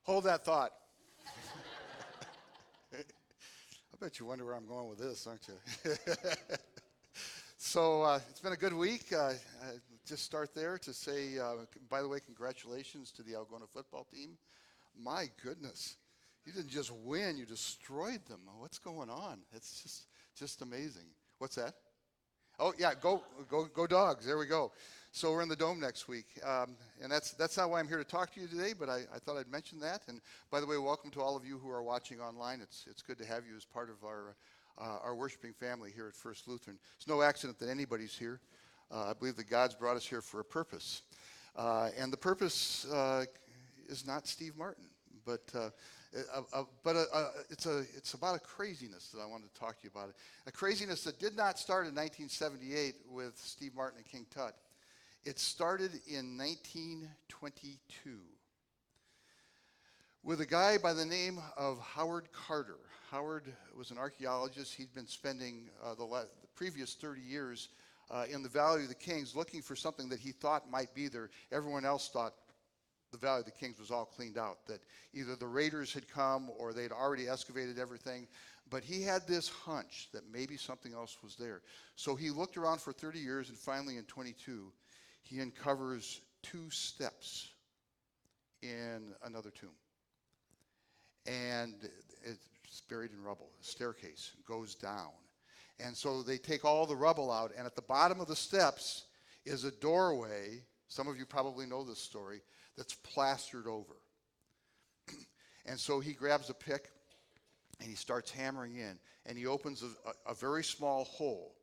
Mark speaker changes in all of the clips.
Speaker 1: Hold that thought. I bet you wonder where I'm going with this, aren't you? So it's been a good week. Just start there to say, by the way, congratulations to the Algona football team. My goodness, you didn't just win, you destroyed them. What's going on? It's just amazing. What's that? Oh yeah, go Dogs! There we go. So we're in the Dome next week, and that's not why I'm here to talk to you today. But I thought I'd mention that. And by the way, welcome to all of you who are watching online. It's good to have you as part of our worshiping family here at First Lutheran. It's no accident that anybody's here. I believe that God's brought us here for a purpose, and the purpose is not Steve Martin, but it's about a craziness that I wanted to talk to you about. A craziness that did not start in 1978 with Steve Martin and King Tut. It started in 1922 with a guy by the name of Howard Carter. Howard was an archaeologist. He'd been spending the previous 30 years in the Valley of the Kings looking for something that he thought might be there. Everyone else thought the Valley of the Kings was all cleaned out, that either the raiders had come or they'd already excavated everything. But he had this hunch that maybe something else was there. So he looked around for 30 years, and finally in 22, he uncovers 2 steps in another tomb. And it's buried in rubble. The staircase goes down. And so they take all the rubble out, and at the bottom of the steps is a doorway. Some of you probably know this story, that's plastered over. And so he grabs a pick and he starts hammering in, and he opens a very small hole,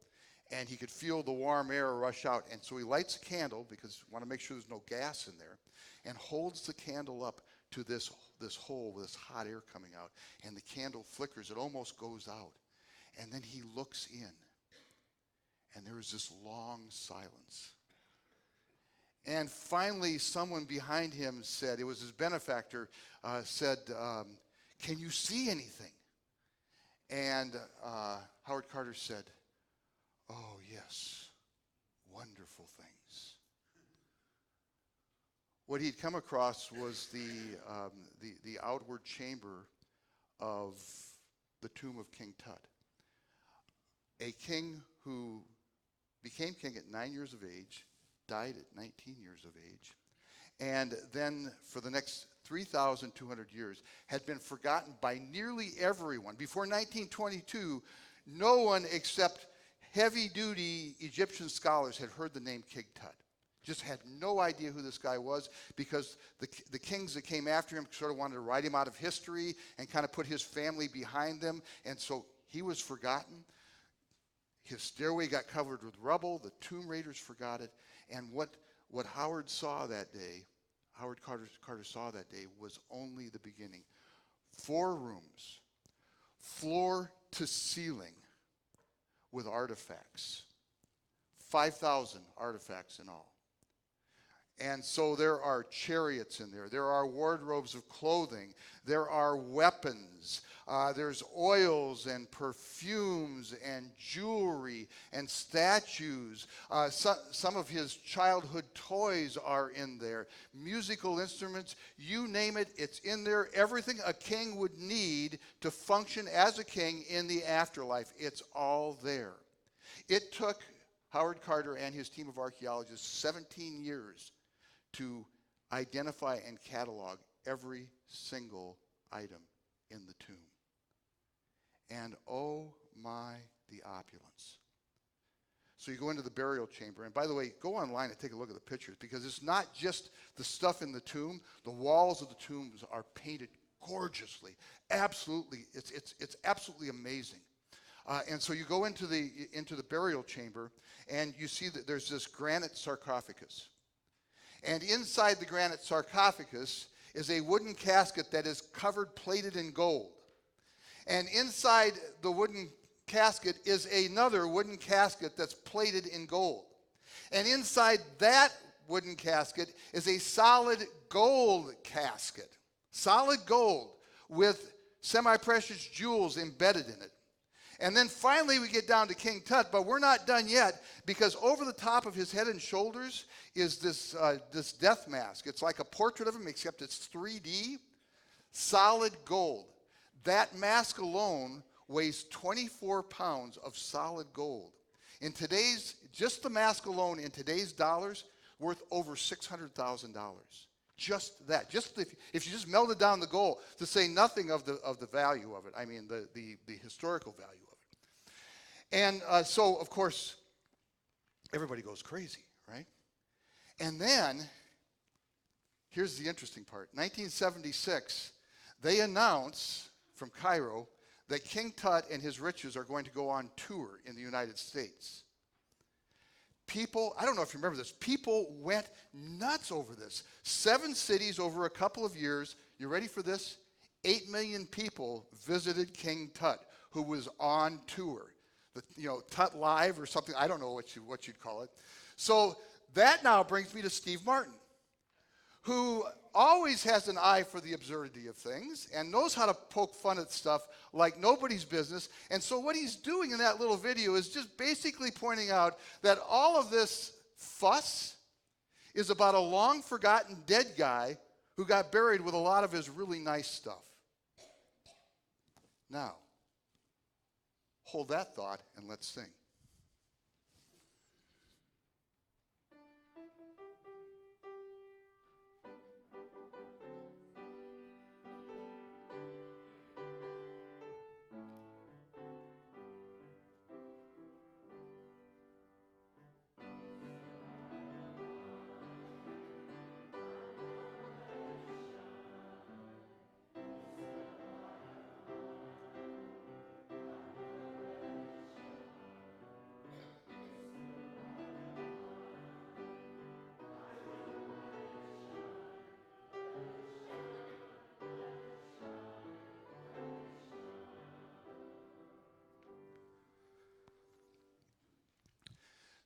Speaker 1: and he could feel the warm air rush out. And so he lights a candle, because you want to make sure there's no gas in there, and holds the candle up to this hole with this hot air coming out, and the candle flickers. It almost goes out. And then he looks in, and there is this long silence. And finally, someone behind him said, it was his benefactor, said, "Can you see anything?" And Howard Carter said, "Oh, yes, wonderful things." What he'd come across was the outward chamber of the tomb of King Tut, a king who became king at 9 years of age, died at 19 years of age, and then for the next 3,200 years had been forgotten by nearly everyone. Before 1922, no one except heavy-duty Egyptian scholars had heard the name King Tut. Just had no idea who this guy was, because the kings that came after him sort of wanted to write him out of history and kind of put his family behind them, and so he was forgotten. His stairway got covered with rubble. The tomb raiders forgot it. And what Howard saw that day, Howard Carter saw that day, was only the beginning. 4 rooms, floor to ceiling, with artifacts. 5,000 artifacts in all. And so there are chariots in there. There are wardrobes of clothing. There are weapons. There's oils and perfumes and jewelry and statues. Some of his childhood toys are in there. Musical instruments, you name it, it's in there. Everything a king would need to function as a king in the afterlife, it's all there. It took Howard Carter and his team of archaeologists 17 years to identify and catalog every single item in the tomb. And oh my, the opulence. So you go into the burial chamber, and by the way, go online and take a look at the pictures, because it's not just the stuff in the tomb. The walls of the tombs are painted gorgeously. Absolutely, it's absolutely amazing. And so you go into the burial chamber, and you see that there's this granite sarcophagus. And inside the granite sarcophagus is a wooden casket that is covered, plated in gold. And inside the wooden casket is another wooden casket that's plated in gold. And inside that wooden casket is a solid gold casket. Solid gold with semi-precious jewels embedded in it. And then finally we get down to King Tut, but we're not done yet, because over the top of his head and shoulders is this death mask. It's like a portrait of him, except it's 3D. Solid gold. That mask alone weighs 24 pounds of solid gold. In today's, just the mask alone in today's dollars, worth over $600,000. Just that. Just if you just melted down the gold, to say nothing of the value of it. I mean, the historical value of it. And so, of course, everybody goes crazy, right? And then, here's the interesting part. 1976, they announce from Cairo that King Tut and his riches are going to go on tour in the United States. People, I don't know if you remember this, people went nuts over this. 7 cities over a couple of years. You ready for this? 8 million people visited King Tut, who was on tour. Tut Live or something. I don't know what you'd call it. So that now brings me to Steve Martin, who always has an eye for the absurdity of things and knows how to poke fun at stuff like nobody's business. And so what he's doing in that little video is just basically pointing out that all of this fuss is about a long-forgotten dead guy who got buried with a lot of his really nice stuff. Now, hold that thought and let's sing.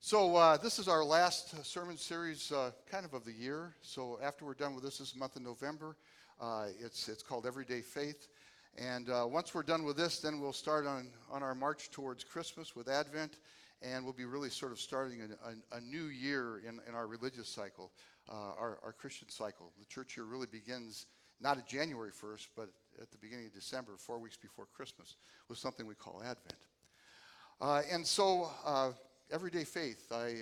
Speaker 1: So this is our last sermon series kind of the year. So after we're done with this month of November, it's called Everyday Faith. And once we're done with this, then we'll start on our march towards Christmas with Advent. And we'll be really sort of starting a new year in our religious cycle, our Christian cycle. The church year really begins not at January 1st, but at the beginning of December, 4 weeks before Christmas, with something we call Advent. And so Everyday Faith, by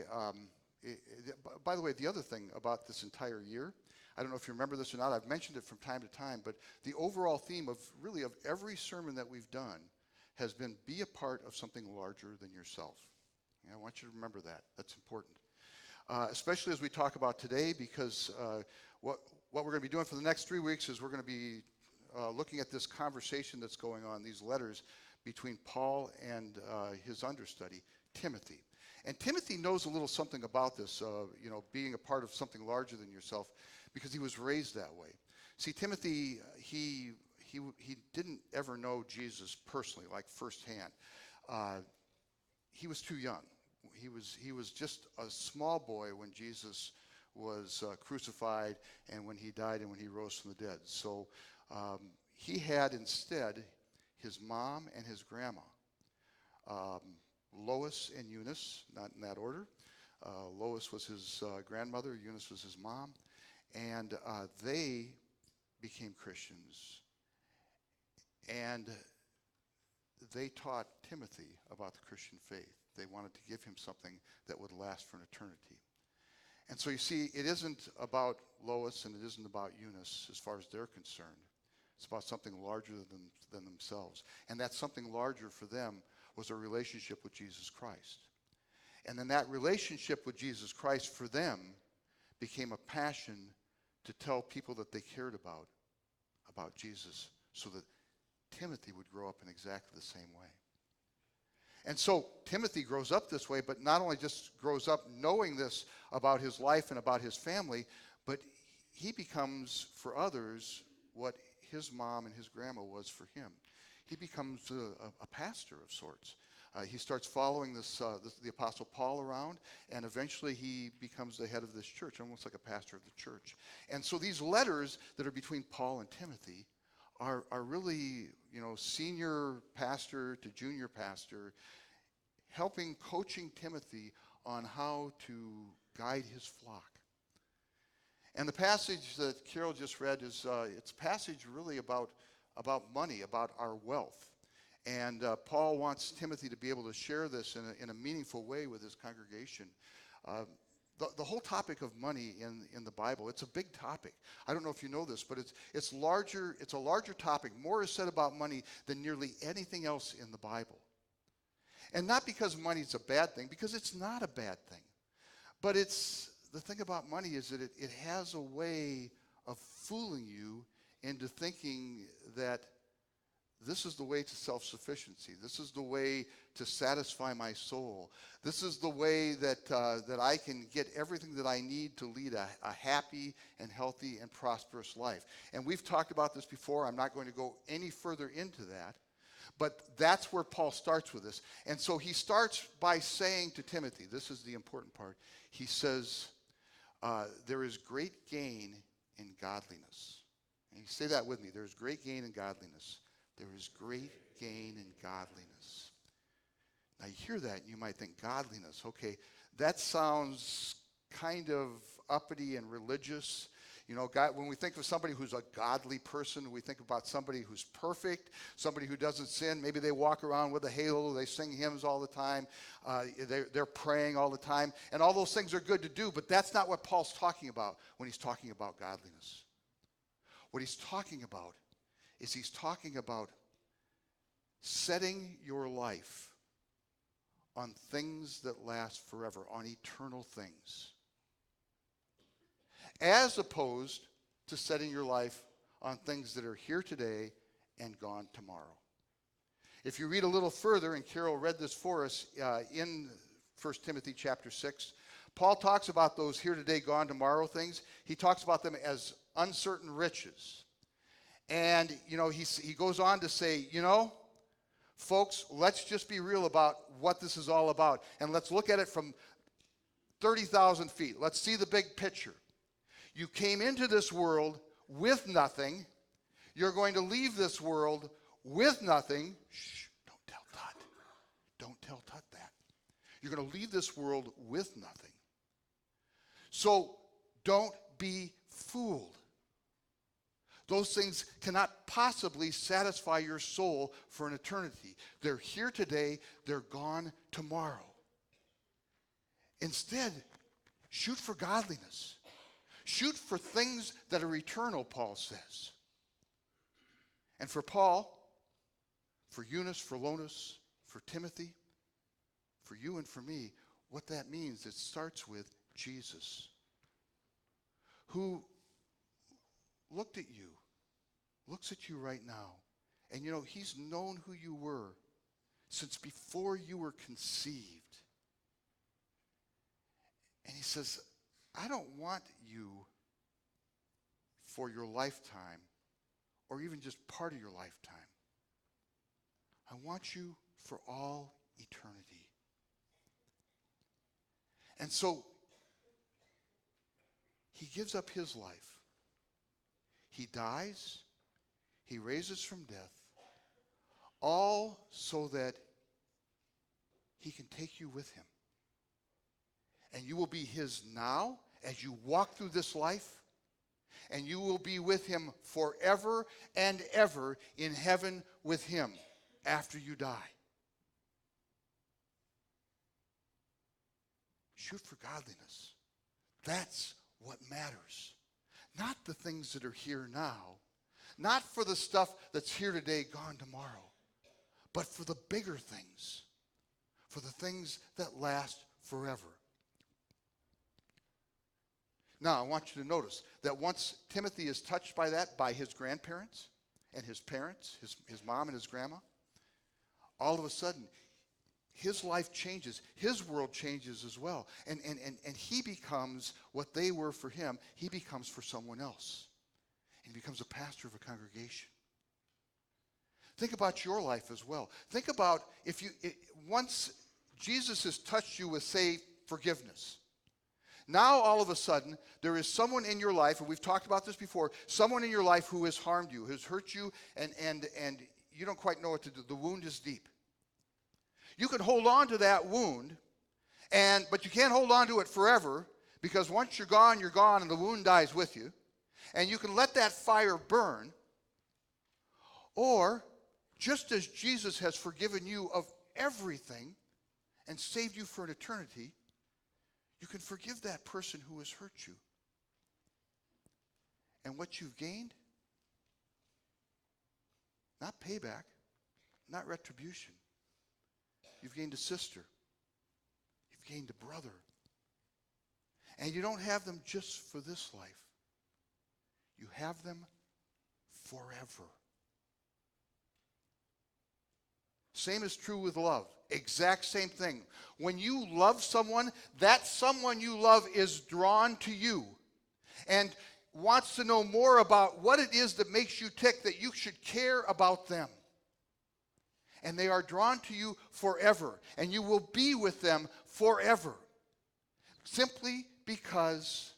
Speaker 1: the way, the other thing about this entire year, I don't know if you remember this or not, I've mentioned it from time to time, but the overall theme of every sermon that we've done has been be a part of something larger than yourself. I want you to remember that. That's important. Especially as we talk about today, because what we're going to be doing for the next 3 weeks is we're going to be looking at this conversation that's going on, these letters between Paul and his understudy, Timothy. And Timothy knows a little something about this, being a part of something larger than yourself, because he was raised that way. See, Timothy, he didn't ever know Jesus personally, like firsthand. He was too young. He was just a small boy when Jesus was crucified and when he died and when he rose from the dead. So he had instead his mom and his grandma. Lois and Eunice, not in that order. Lois was his grandmother, Eunice was his mom, and they became Christians. And they taught Timothy about the Christian faith. They wanted to give him something that would last for an eternity. And so you see, it isn't about Lois and it isn't about Eunice as far as they're concerned. It's about something larger than themselves. And that something larger for them was a relationship with Jesus Christ. And then that relationship with Jesus Christ for them became a passion to tell people that they cared about Jesus, so that Timothy would grow up in exactly the same way. And so Timothy grows up this way, but not only just grows up knowing this about his life and about his family, but he becomes for others what his mom and his grandma was for him. He becomes a pastor of sorts. He starts following the Apostle Paul around, and eventually he becomes the head of this church, almost like a pastor of the church. And so these letters that are between Paul and Timothy are really, senior pastor to junior pastor, coaching Timothy on how to guide his flock. And the passage that Carol just read is it's a passage really about money, about our wealth. And Paul wants Timothy to be able to share this in a meaningful way with his congregation. The whole topic of money in the Bible, it's a big topic. I don't know if you know this, but it's larger. It's a larger topic. More is said about money than nearly anything else in the Bible. And not because money is a bad thing, because it's not a bad thing. But the thing about money is that it has a way of fooling you into thinking that this is the way to self-sufficiency. This is the way to satisfy my soul. This is the way that I can get everything that I need to lead a happy and healthy and prosperous life. And we've talked about this before. I'm not going to go any further into that. But that's where Paul starts with this. And so he starts by saying to Timothy, this is the important part. He says, there is great gain in godliness. And you say that with me. There is great gain in godliness. There is great gain in godliness. Now you hear that and you might think, godliness. Okay, that sounds kind of uppity and religious. You know, God, when we think of somebody who's a godly person, we think about somebody who's perfect, somebody who doesn't sin. Maybe they walk around with a halo, they sing hymns all the time, they're praying all the time, and all those things are good to do, but that's not what Paul's talking about when he's talking about godliness. What he's talking about is he's talking about setting your life on things that last forever, on eternal things, as opposed to setting your life on things that are here today and gone tomorrow. If you read a little further, and Carol read this for us in 1 Timothy chapter 6, Paul talks about those here today, gone tomorrow things. He talks about them as uncertain riches. And, you know, he goes on to say, you know, folks, let's just be real about what this is all about. And let's look at it from 30,000 feet. Let's see the big picture. You came into this world with nothing. You're going to leave this world with nothing. Shh, don't tell Tut. Don't tell Tut that. You're going to leave this world with nothing. So don't be fooled. Those things cannot possibly satisfy your soul for an eternity. They're here today, they're gone tomorrow. Instead, shoot for godliness. Shoot for things that are eternal, Paul says. And for Paul, for Eunice, for Lonis, for Timothy, for you and for me, what that means, it starts with Jesus, who looked at you, looks at you right now, and you know, he's known who you were since before you were conceived. And he says, I don't want you for your lifetime or even just part of your lifetime. I want you for all eternity. And so he gives up his life. He dies. He raises from death, all so that he can take you with him. And you will be his now as you walk through this life, and you will be with him forever and ever in heaven with him after you die. Shoot for godliness. That's what matters. Not the things that are here now, not for the stuff that's here today, gone tomorrow, but for the bigger things, for the things that last forever. Now, I want you to notice that once Timothy is touched by that, by his grandparents and his parents, his mom and his grandma, all of a sudden, his life changes. His world changes as well. And he becomes what they were for him, he becomes for someone else. And he becomes a pastor of a congregation. Think about your life as well. Think about once Jesus has touched you with, say, forgiveness. Now, all of a sudden, there is someone in your life, and we've talked about this before, someone in your life who has harmed you, has hurt you, and you don't quite know what to do. The wound is deep. You can hold on to that wound, but you can't hold on to it forever, Because once you're gone, and the wound dies with you. And you can let that fire burn. Or, just as Jesus has forgiven you of everything and saved you for an eternity, you can forgive that person who has hurt you. And what you've gained, not payback, not retribution. You've gained a sister. You've gained a brother. And you don't have them just for this life. You have them forever. Same is true with love. Exact same thing. When you love someone, that someone you love is drawn to you and wants to know more about what it is that makes you tick, that you should care about them. And they are drawn to you forever. And you will be with them forever. Simply because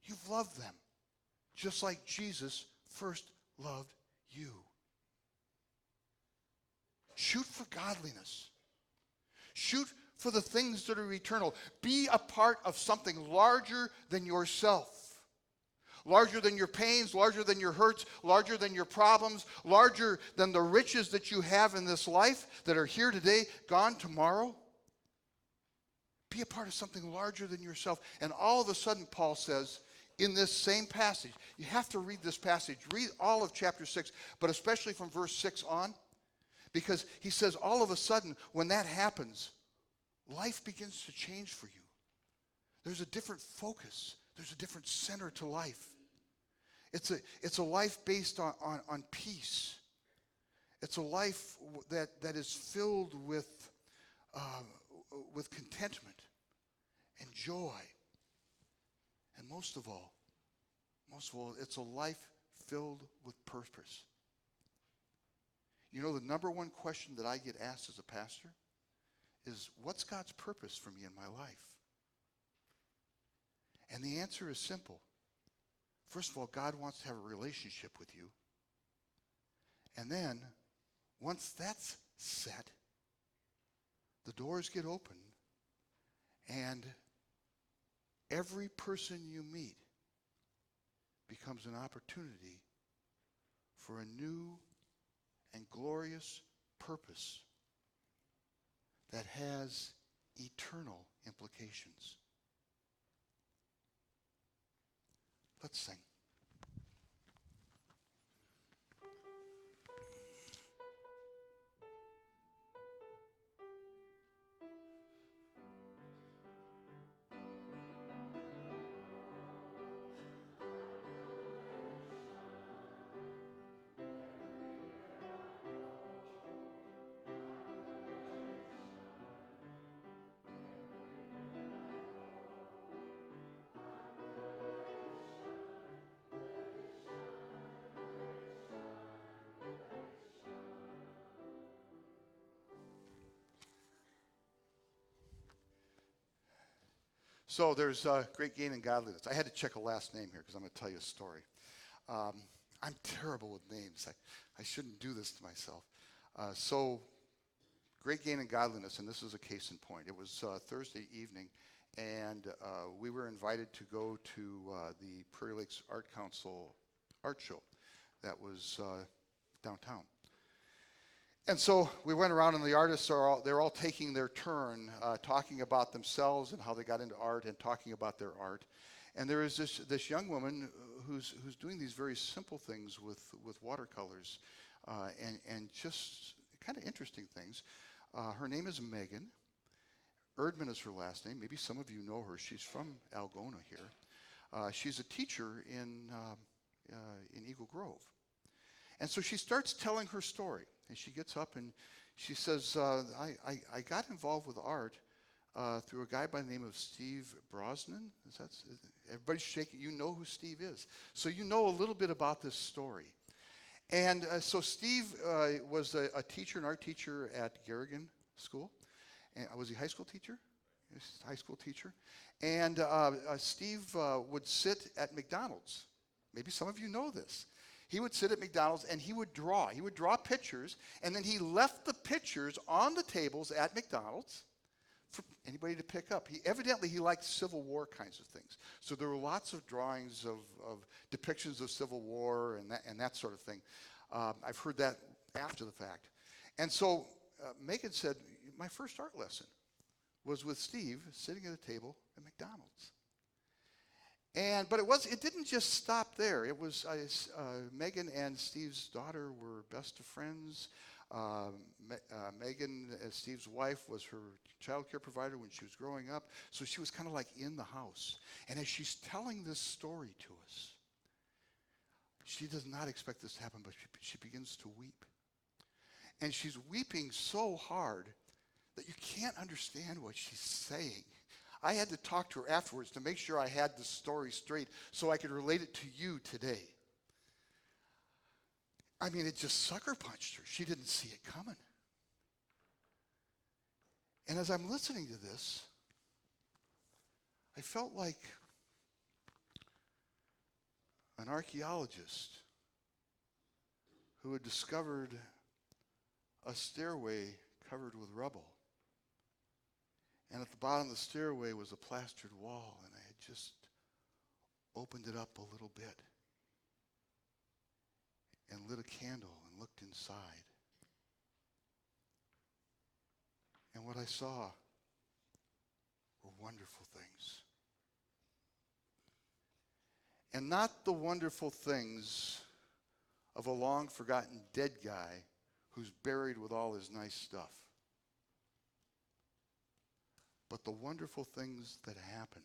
Speaker 1: you've loved them. Just like Jesus first loved you. Shoot for godliness. Shoot for the things that are eternal. Be a part of something larger than yourself. Larger than your pains, larger than your hurts, larger than your problems, larger than the riches that you have in this life that are here today, gone tomorrow. Be a part of something larger than yourself. And all of a sudden, Paul says, in this same passage, you have to read this passage. Read all of chapter 6, but especially from verse 6 on. Because he says all of a sudden, when that happens, life begins to change for you. There's a different focus. There's a different center to life. It's a life based on peace. It's a life that is filled with contentment and joy. And most of all, it's a life filled with purpose. You know, the number one question that I get asked as a pastor is, what's God's purpose for me in my life? And the answer is simple. First of all, God wants to have a relationship with you. And then, once that's set, the doors get open, and every person you meet becomes an opportunity for a new and glorious purpose that has eternal implications. Let's sing. So there's great gain in godliness. I had to check a last name here because I'm going to tell you a story. I'm terrible with names. I shouldn't do this to myself. So great gain in godliness, and this is a case in point. It was Thursday evening, and we were invited to go to the Prairie Lakes Art Council art show that was downtown. And so we went around, and the artists they're all taking their turn, talking about themselves and how they got into art and talking about their art. And there is this young woman who's doing these very simple things with watercolors and just kind of interesting things. Her name is Megan. Erdman is her last name. Maybe some of you know her. She's from Algona here. She's a teacher in Eagle Grove. And so she starts telling her story. And she gets up and she says, I got involved with art through a guy by the name of Steve Brosnan. Everybody's shaking. You know who Steve is. So you know a little bit about this story. And so Steve was a teacher, an art teacher at Garrigan School. And was he a high school teacher? He was a high school teacher. And Steve would sit at McDonald's. Maybe some of you know this. He would sit at McDonald's and he would draw. He would draw pictures, and then he left the pictures on the tables at McDonald's for anybody to pick up. He liked Civil War kinds of things. So there were lots of drawings of depictions of Civil War and that sort of thing. I've heard that after the fact. And so Megan said, my first art lesson was with Steve sitting at a table at McDonald's. But it didn't just stop there. It was Megan and Steve's daughter were best of friends. Megan, Steve's wife, was her child care provider when she was growing up. So she was kind of like in the house. And as she's telling this story to us, she does not expect this to happen, but she begins to weep. And she's weeping so hard that you can't understand what she's saying. I had to talk to her afterwards to make sure I had the story straight so I could relate it to you today. I mean, it just sucker punched her. She didn't see it coming. And as I'm listening to this, I felt like an archaeologist who had discovered a stairway covered with rubble. And at the bottom of the stairway was a plastered wall, and I had just opened it up a little bit and lit a candle and looked inside. And what I saw were wonderful things. And not the wonderful things of a long-forgotten dead guy who's buried with all his nice stuff, but the wonderful things that happen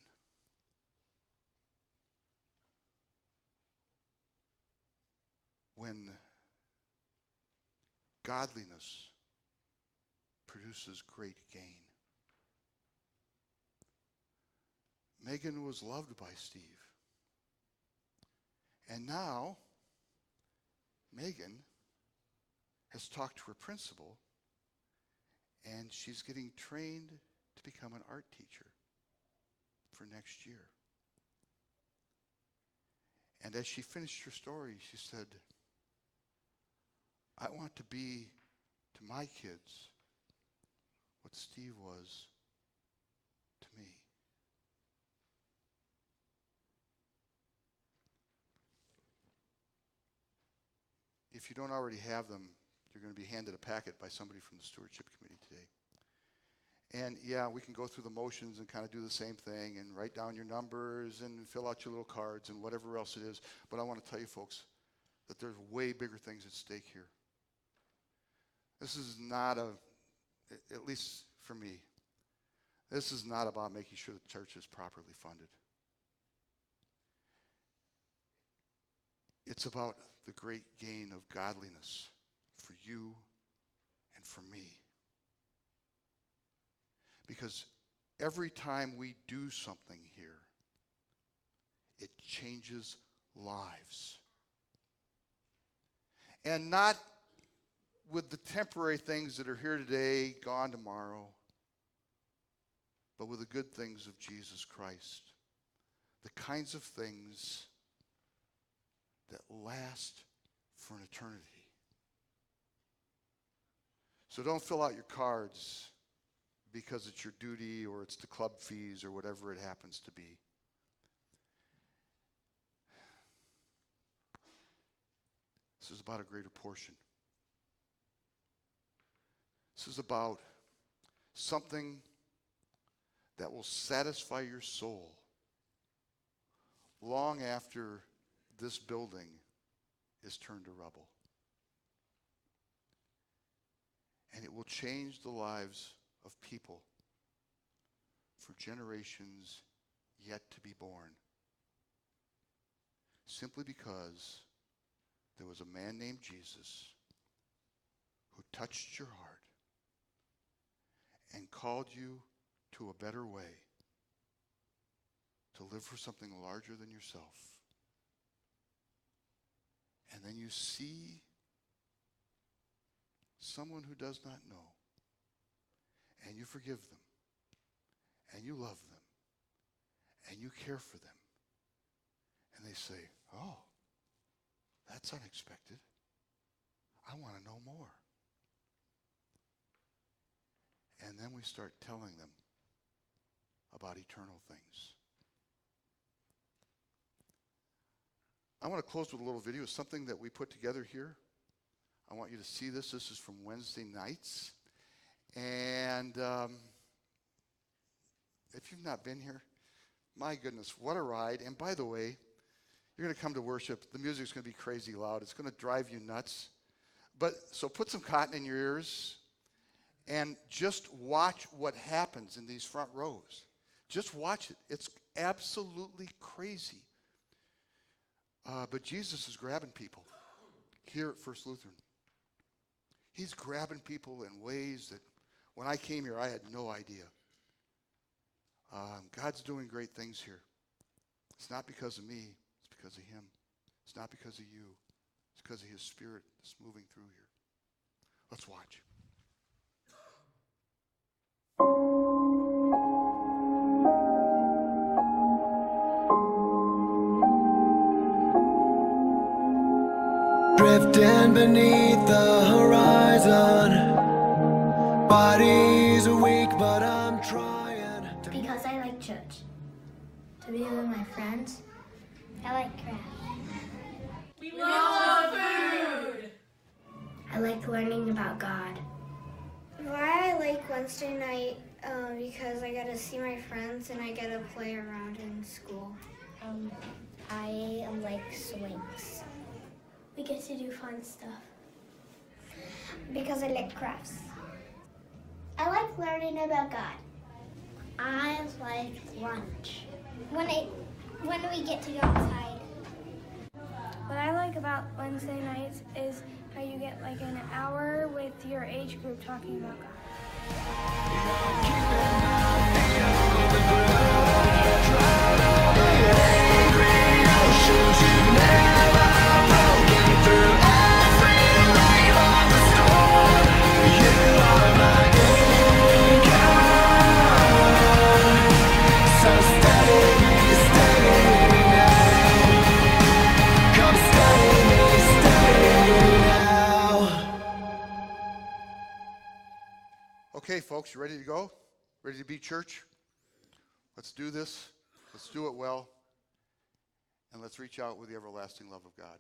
Speaker 1: when godliness produces great gain. Megan was loved by Steve. And now, Megan has talked to her principal, and she's getting trained to become an art teacher for next year. And as she finished her story, she said, I want to be to my kids what Steve was to me. If you don't already have them, you're going to be handed a packet by somebody from the stewardship committee today. And yeah, we can go through the motions and kind of do the same thing and write down your numbers and fill out your little cards and whatever else it is. But I want to tell you folks that there's way bigger things at stake here. This is not at least for me, this is not about making sure the church is properly funded. It's about the great gain of godliness for you and for me. Because every time we do something here, it changes lives. And not with the temporary things that are here today, gone tomorrow, but with the good things of Jesus Christ. The kinds of things that last for an eternity. So don't fill out your cards because it's your duty or it's the club fees or whatever it happens to be. This is about a greater portion. This is about something that will satisfy your soul long after this building is turned to rubble. And it will change the lives of people for generations yet to be born. Simply because there was a man named Jesus who touched your heart and called you to a better way, to live for something larger than yourself. And then you see someone who does not know, and you forgive them, and you love them, and you care for them. And they say, oh, that's unexpected. I want to know more. And then we start telling them about eternal things. I want to close with a little video, something that we put together here. I want you to see this. This is from Wednesday nights. And if you've not been here, my goodness, what a ride. And by the way, you're going to come to worship. The music's going to be crazy loud. It's going to drive you nuts. So put some cotton in your ears and just watch what happens in these front rows. Just watch it. It's absolutely crazy. But Jesus is grabbing people here at First Lutheran. He's grabbing people in ways that when I came here, I had no idea. God's doing great things here. It's not because of me. It's because of him. It's not because of you. It's because of his Spirit that's moving through here. Let's watch.
Speaker 2: Drifting beneath the horizon. Body's weak, but I'm trying to.
Speaker 3: Because I like church. To be with my friends. I like craft.
Speaker 4: We love food!
Speaker 3: I like learning about God.
Speaker 5: Why I like Wednesday night, because I get to see my friends and I get to play around in school.
Speaker 3: I like swings.
Speaker 5: We get to do fun stuff. Because I like crafts.
Speaker 3: I like learning about God. I like lunch. When we get to go outside.
Speaker 5: What I like about Wednesday nights is how you get like an hour with your age group talking about God.
Speaker 1: Okay, folks, you ready to go? Ready to be church? Let's do this. Let's do it well. And let's reach out with the everlasting love of God.